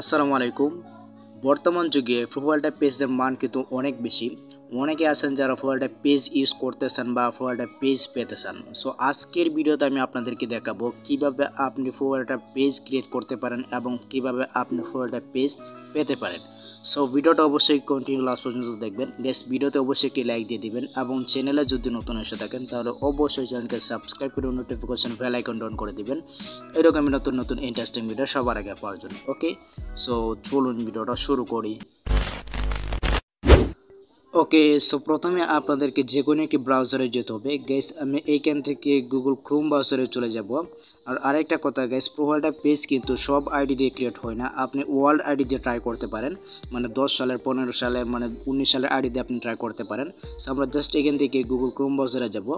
আসসালামু আলাইকুম। বর্তমান যুগে প্রোফাইলটা পেজের মান কিন্তু অনেক বেশি। অনেকে আছেন যারা প্রোফাইলটা পেজ ইউজ করতেছেন বা প্রোফাইলটা পেজ পেতে চান। সো আজকের ভিডিওতে আমি আপনাদেরকে দেখাবো কিভাবে আপনি প্রোফাইলটা পেজ ক্রিয়েট করতে পারেন এবং কিভাবে আপনি প্রোফাইলটা পেজ পেতে পারেন। সো ভিডিওটা অবশ্যই কন্টিনিউ লাস্ট পর্যন্ত দেখবেন। গাইস ভিডিওতে অবশ্যই একটি লাইক দিয়ে দিবেন এবং চ্যানেলে যদি নতুন এসে থাকেন তাহলে অবশ্যই চ্যানেলকে সাবস্ক্রাইব করে নোটিফিকেশন বেল আইকন অন করে দিবেন এরকম নতুন নতুন ইন্টারেস্টিং ভিডিও সবার আগে পাওয়ার জন্য। ওকে, সো চলুন ভিডিওটা শুরু করি। ওকে, সো প্রথমে আপনাদেরকে যে কোনো একটি ব্রাউজারে যেতে হবে। গাইস আমি এইখান থেকে গুগল ক্রোম ব্রাউজারে চলে যাব। আর আরেকটা কথা গাইস, প্রোফাইলটা পেজ কিন্তু সব আইডি দিয়ে ক্রিয়েট হয় না, আপনি ওয়ার্ল্ড আইডি দিয়ে ট্রাই করতে পারেন। মানে 10 সালের 15 সালের 19 সালের আইডি দিয়ে আপনি ট্রাই করতে পারেন। সো আমরা জাস্ট এখান থেকে গুগল ক্রোম ব্রাউজারে যাব।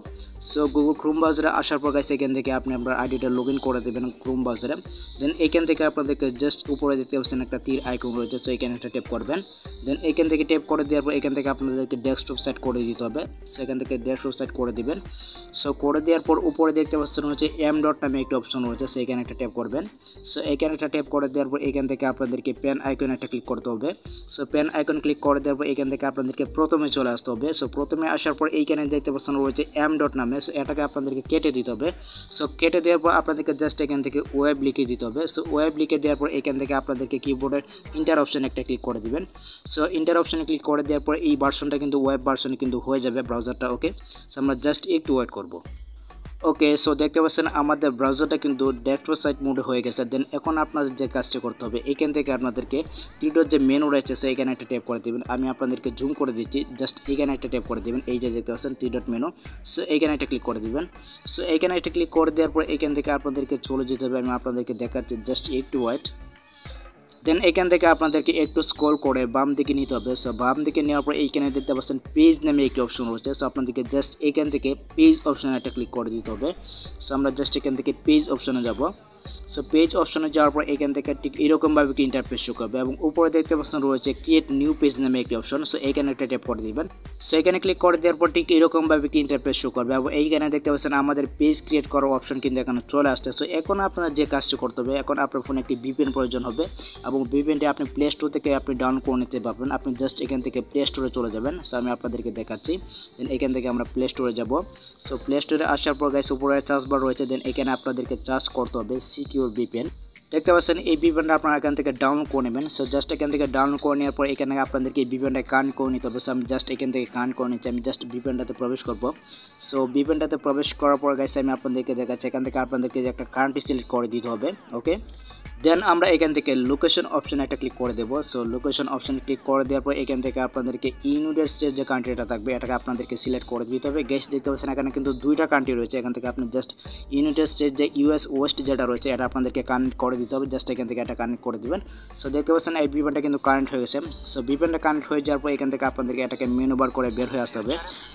সো গুগল ক্রোম ব্রাউজারে আসার পর গাইস এখান থেকে আপনি আপনার আইডিটা লগ ইন করে দেবেন ক্রোম ব্রাউজারে। দেন এখান থেকে আপনাদেরকে জাস্ট উপরে দেখতে পাচ্ছেন একটা তীর আইকন রয়েছে, সো এখানে একটা ট্যাপ করবেন। দেন এখান থেকে ট্যাপ করে দেওয়ার পর এখান থেকে আপনাদেরকে ডেস্কটপ সেট করে দিতে হবে। সেখান থেকে ডেস্কটপ সেট করে দিবেন। সো করে দেওয়ার পর উপরে দেখতে পাচ্ছেন হচ্ছে এম ডট নামে একটা অপশন রয়েছে, সেখানে একটা ট্যাপ করবেন। সো এখানে একটা ট্যাপ করে দেওয়ার পর এখান থেকে আপনাদেরকে পেন আইকন একটা ক্লিক করতে হবে। সো পেন আইকন ক্লিক করে দেওয়ার পর এখান থেকে আপনাদেরকে প্রথমে চলে আসতে হবে। সো প্রথমে আসার পর এইখানে দেখতে পাচ্ছেন রয়েছে এম ডট নামে, সো এটাকে আপনাদেরকে কেটে দিতে হবে। সো কেটে দেওয়ার পর আপনাদেরকে জাস্ট এখান থেকে ওয়েব লিখে দিতে হবে। সো ওয়েব লিখে দেওয়ার পর এখান থেকে আপনাদেরকে কিবোর্ডের ইন্টার অপশন একটা ক্লিক করে দিবেন। সো ইন্টার অপশনে ক্লিক করে দেওয়ার পর এই ভার্সনটা কিন্তু ওয়েব ভার্সনে কিন্তু হয়ে যাবে ব্রাউজারটা। ওকে, সো আমরা জাস্ট একটু ওয়েট করব। ওকে, সো দেখতে পাচ্ছেন আমাদের ব্রাউজারটা কিন্তু ডেস্কটপ সাইট মোডে হয়ে গেছে। দেন এখন আপনাদের যে কাজটা করতে হবে, এখান থেকে আপনাদেরকে থ্রিডট যে মেনু রয়েছে সো এখানে একটা ট্যাপ করে দেবেন। আমি আপনাদেরকে জুম করে দিচ্ছি, জাস্ট এখানে একটা ট্যাপ করে দেবেন। এই যে দেখতে পাচ্ছেন থ্রিডট মেনু, সো এখানে একটা ক্লিক করে দিবেন। সো এখানে একটা ক্লিক করে দেওয়ার পর এখান থেকে আপনাদেরকে চলে যেতে হবে। আমি আপনাদেরকে দেখাচ্ছি, জাস্ট একটু ওয়েট। দেন এখান থেকে আপনাদেরকে একটু স্ক্রল করে বাম দিকে নিতে হবে। সো বাম দিকে নেওয়ার পর এইখানে দেখতে পাচ্ছেন পেজ নামে একটি অপশন রয়েছে, সো আপনাদেরকে জাস্ট এখান থেকে পেজ অপশনে একটা ক্লিক করে দিতে হবে। সো আমরা জাস্ট এখান থেকে পেজ অপশনে যাব। সো পেজ অপশনে যাওয়ার পর এখান থেকে ঠিক এরকমভাবে কি ইন্টারফেস শো করবে এবং উপরে দেখতে পাচ্ছেন রয়েছে ক্রিয়েট নিউ পেজ নামে একটি অপশন, সো এখানে একটা ট্যাপ করে দিবেন। সো এখানে ক্লিক করে দেওয়ার পর ঠিক এরকমভাবে কি ইন্টারফেস শো করবে এবং এইখানে দেখতে পাচ্ছেন আমাদের পেজ ক্রিয়েট করার অপশন কিন্তু এখানে চলে আসছে। সো এখন আপনার যে কাজটি করতে হবে, এখন আপনার ফোনে একটি ভিপিএন প্রয়োজন হবে এবং ভিপিএনটি আপনি প্লে স্টোর থেকে আপনি ডাউনলোড করে নিতে পারবেন। আপনি জাস্ট এখান থেকে প্লে স্টোরে চলে যাবেন। সো আমি আপনাদেরকে দেখাচ্ছি। দেন এখান থেকে আমরা প্লে স্টোরে যাব। সো প্লে স্টোরে আসার পর গাইস উপরে চার্জ বার রয়েছে, দেন এখানে আপনাদেরকে চার্জ করতে হবে সিকিউর ভিপিএন। দেখতে পাচ্ছেন এই ভিপিএনটা আপনারা এখান থেকে ডাউনলোড করে নেবেন। সো জাস্ট এখান থেকে ডাউনলোড করে নেওয়ার পর এখানে আপনাদেরকে এই ভিপিএনটা কানেক্ট করে নিতে হবে। সো আমি জাস্ট এখান থেকে কানেক্ট করে নিচ্ছি। আমি জাস্ট ভিপিএনটাতে প্রবেশ করব। সো ভিপিএনটাতে প্রবেশ করার পর গাইস আমি আপনাদেরকে দেখাচ্ছি, এখান থেকে আপনাদেরকে যে একটা কান্ট্রি সিলেক্ট করে দিতে হবে। ওকে, দেন আমরা এখান থেকে লোকেশন অপশন একটা ক্লিক করে দেবো। সো লোকেশন অপশনে ক্লিক করে দেওয়ার পর এখান থেকে আপনাদেরকে ইউনাইটেড স্টেটস যে কান্ট্রিটা থাকবে এটাকে আপনাদেরকে সিলেক্ট করে দিতে হবে। গ্যাস দেখতে পাচ্ছেন এখানে কিন্তু দুইটা কান্ট্রি রয়েছে, এখান থেকে আপনি জাস্ট ইউনাইটেড স্টেটস যে ইউএস ওয়েস্ট যেটা রয়েছে এটা আপনাদেরকে কানেক্ট করে দিতে হবে। জাস্ট এখান থেকে এটা কানেক্ট করে দিবেন। সো দেখতে পাচ্ছেন এই ভিপিএনটা কিন্তু কানেক্ট হয়ে গেছে। সো ভিপিএনটা কানেক্ট হয়ে যাওয়ার পর এখান থেকে আপনাদেরকে এটাকে মেনু বার করে বের হয়ে আসতে হবে।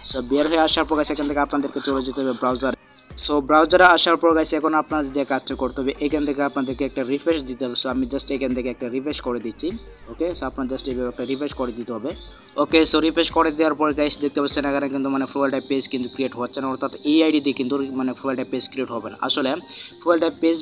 সো বের হয়ে আসার পর এখান থেকে আপনাদেরকে চলে যেতে হবে ব্রাউজার। সো ব্রাউজারে আসার পর গাইস এখন আপনাদের যে কাজটা করতে হবে, এখান থেকে আপনাদেরকে একটা রিফ্রেশ দিতে হবে। সো আমি জাস্ট এখান থেকে একটা রিফ্রেশ করে দিচ্ছি। ওকে, সো আপনার জাস্ট এইভাবে একটা রিফ্রেশ করে দিতে হবে। ওকে, সো রিফ্রেশ করে দেওয়ার পর গাইস দেখতে পাচ্ছেন এখানে কিন্তু প্রোফাইলটা পেজ কিন্তু ক্রিয়েট হচ্ছে না, অর্থাৎ এই আইডি দিয়ে কিন্তু প্রোফাইলটা পেজ ক্রিয়েট হবে না। আসলে প্রোফাইলটা পেজ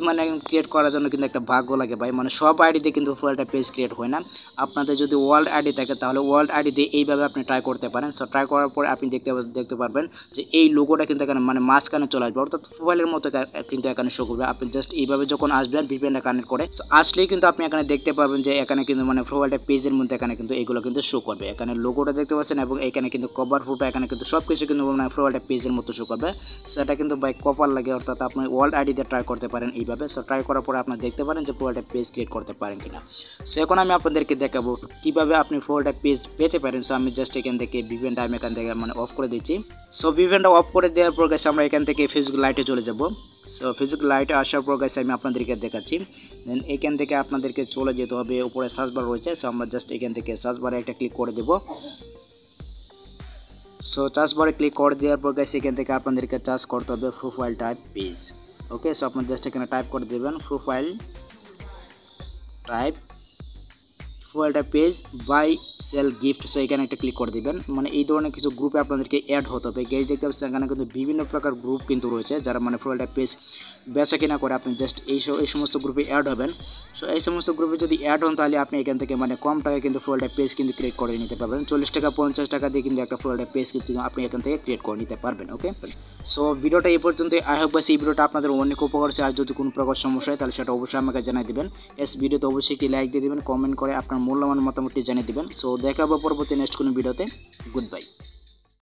ক্রিয়েট করার জন্য কিন্তু একটা ভাগ্য লাগে ভাই, সব আইডি দিয়ে কিন্তু প্রোফাইলটা পেজ ক্রিয়েট হয় না। আপনাদের যদি ওয়ার্ল্ড আইডি থাকে তাহলে ওয়ার্ল্ড আইডি দিয়ে এইভাবে আপনি ট্রাই করতে পারেন। সো ট্রাই করার পর আপনি দেখতে পারবেন যে এই লোগোটা কিন্তু এখানে মাঝখানে চলে আসবে, অর্থাৎ প্রোফাইলের মতো কিন্তু এখানে শো করবে। আপনি জাস্ট এইভাবে যখন আসবেন ভিপিএনটা কানেক্ট করে আসলেই কিন্তু আপনি এখানে দেখতে পারবেন যে এখানে কিন্তু প্রোফাইলটা পেজের মধ্যে এখানে কিন্তু এগুলো কিন্তু শো করবে। এখানে লোগোটা দেখতে পাচ্ছেন এবং এখানে কিন্তু কভার ফটো এখানে কিন্তু সব কিছু কিন্তু প্রোফাইলটা পেজের মতো শো করবে। সেটা কিন্তু বাই কপার লাগে, অর্থাৎ আপনি ওয়ার্ল্ড আইডি দিয়ে ট্রাই করতে পারেন এইভাবে। সো ট্রাই করার পরে আপনি দেখতে পারেন যে প্রোফাইলটা পেজ ক্রিয়েট করতে পারেন কিনা। সো এখন আমি আপনাদেরকে দেখাবো কিভাবে আপনি প্রোফাইলটা পেজ পেতে পারেন। সো আমি জাস্ট এখান থেকে ভিপিএনটা আমি এখান থেকে অফ করে দিচ্ছি। সো ভিপিএনটা অফ করে দেওয়ার পর গেছে আমরা এখান থেকে ফেসবুক লাইটে চলে যাব। সো ফেসবুক লাইটে আসার পর গাইস আমি আপনাদেরকে দেখাচ্ছি। দেন এখান থেকে আপনাদেরকে চলে যেতে হবে, উপরে সার্চ বার রয়েছে। সো আমরা জাস্ট এখান থেকে সার্চ বারে একটা ক্লিক করে দেব। সো সার্চ বারে ক্লিক করে দেওয়ার পর গাইস এখান থেকে আপনাদেরকে সার্চ করতে হবে profile type page. Okay, so আপনারা জাস্ট এখানে টাইপ করে দেবেন প্রোফাইল টাইপ প্রোফাইলটা page buy sell gift, so এখানে একটা ক্লিক করে দিবেন। মানে এই ধরনের কিছু গ্রুপে আপনাদেরকে অ্যাড হতে হবে। গাইজ দেখতে পাচ্ছেন এখানে কিন্তু বিভিন্ন প্রকার গ্রুপ কিন্তু রয়েছে, যারা মানে প্রোফাইলটা পেজ বেচা কিনা করে, আপনি জাস্ট এই সমস্ত গ্রুপে অ্যাড হবেন। সো এই সমস্ত গ্রুপে যদি অ্যাড হন তাহলে আপনি এখান থেকে মানে কম টাকায় কিন্তু প্রোফাইলটা পেজ কিন্তু ক্রিয়েট করে নিতে পারবেন। 40 টাকা 50 টাকা দিয়ে কিন্তু একটা প্রোফাইলটা পেজ কিন্তু আপনি এখান থেকে ক্রিয়েট করে নিতে পারবেন। ওকে, সো ভিডিওটা এই পর্যন্ত। আই হোপ গাইস এই ভিডিওটা আপনাদের অনেক উপকার হচ্ছে। আর যদি কোনো প্রকার সমস্যা হয় তাহলে সেটা অবশ্যই আমাকে জানিয়ে দিবেন। ভিডিওতে অবশ্যই একটি লাইক দিয়ে দিবেন, কমেন্ট করে আপনার মূল্যবান মতামতটি জানিয়ে দিবেন। সো দেখা হবে পরবর্তী নেক্সট কোনো ভিডিওতে। Good bye.